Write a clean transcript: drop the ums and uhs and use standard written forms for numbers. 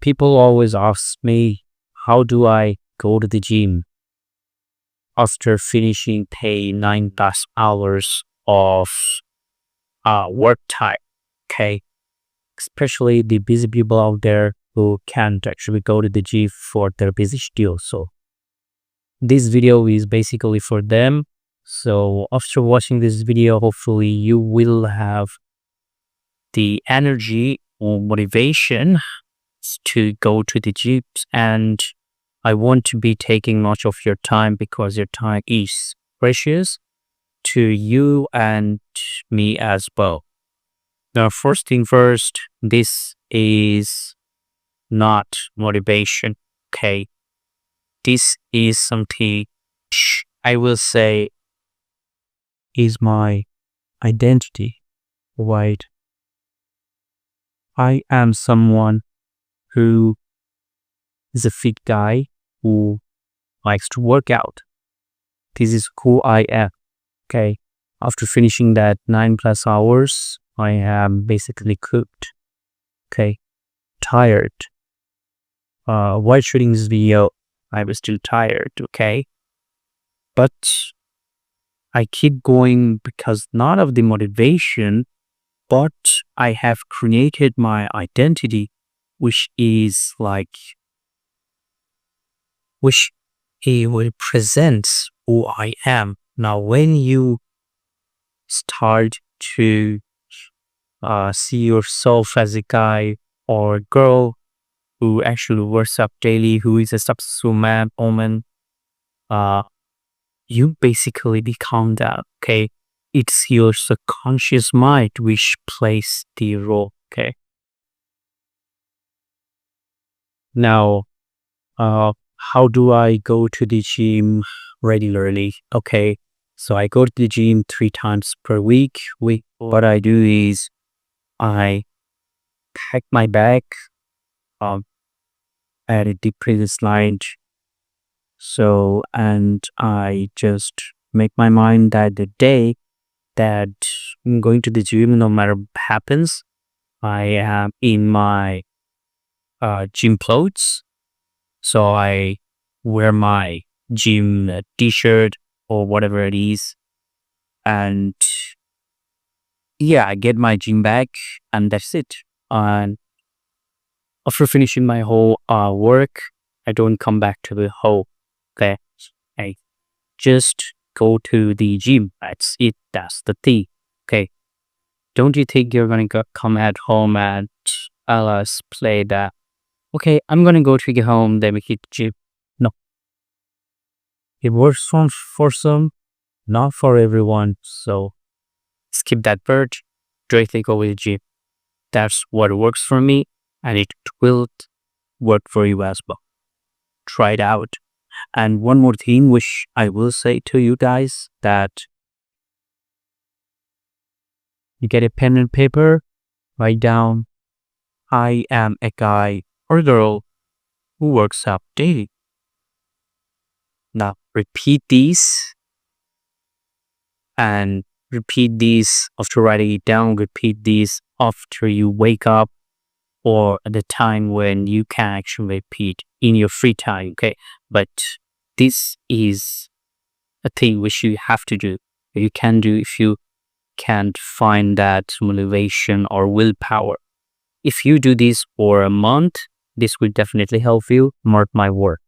People always ask me, how do I go to the gym after finishing pay 9+ hours of work time? Okay. Especially the busy people out there who can't actually go to the gym for their busy schedule. So this video is basically for them. So after watching this video, hopefully you will have the energy or motivation to go to the gym, and I want to be taking much of your time because your time is precious to you and me as well. Now, first thing first, this is not motivation, okay? This is something I will say is my identity, right? I am someone who is a fit guy who likes to work out. This is who I am, okay? After finishing that 9+ hours, I am basically cooked, okay? Tired. While shooting this video, I was still tired, okay? But I keep going because not of the motivation, but I have created my identity, which is like, which it represents who I am. Now, when you start to see yourself as a guy or a girl who actually works up daily, who is a successful man, woman, you basically become that, okay? It's your subconscious mind which plays the role, okay? Now, how do I go to the gym regularly? Okay, so I go to the gym 3 times per week. What I do is I pack my bag, added the previous slide. So, and I just make my mind that the day that I'm going to the gym, no matter what happens, I am in my gym clothes. So I wear my gym t-shirt or whatever it is. And yeah, I get my gym bag and that's it. And after finishing my whole work, I don't come back to the home. Okay. I just go to the gym. That's it. That's the thing. Okay. Don't you think you're going to come at home and us play that? Okay, I'm going to go to the home, then we hit the gym. No. It works for some, not for everyone. So skip that part. Directly go with the gym. That's what works for me, and it will work for you as well. Try it out. And one more thing which I will say to you guys, that you get a pen and paper, write down, I am a guy or girl who works out daily. Now repeat these and repeat these after writing it down. Repeat these after you wake up or at the time when you can actually repeat in your free time. Okay, but this is a thing which you have to do. You can do if you can't find that motivation or willpower. If you do this for a month, this will definitely help you. Mark my word.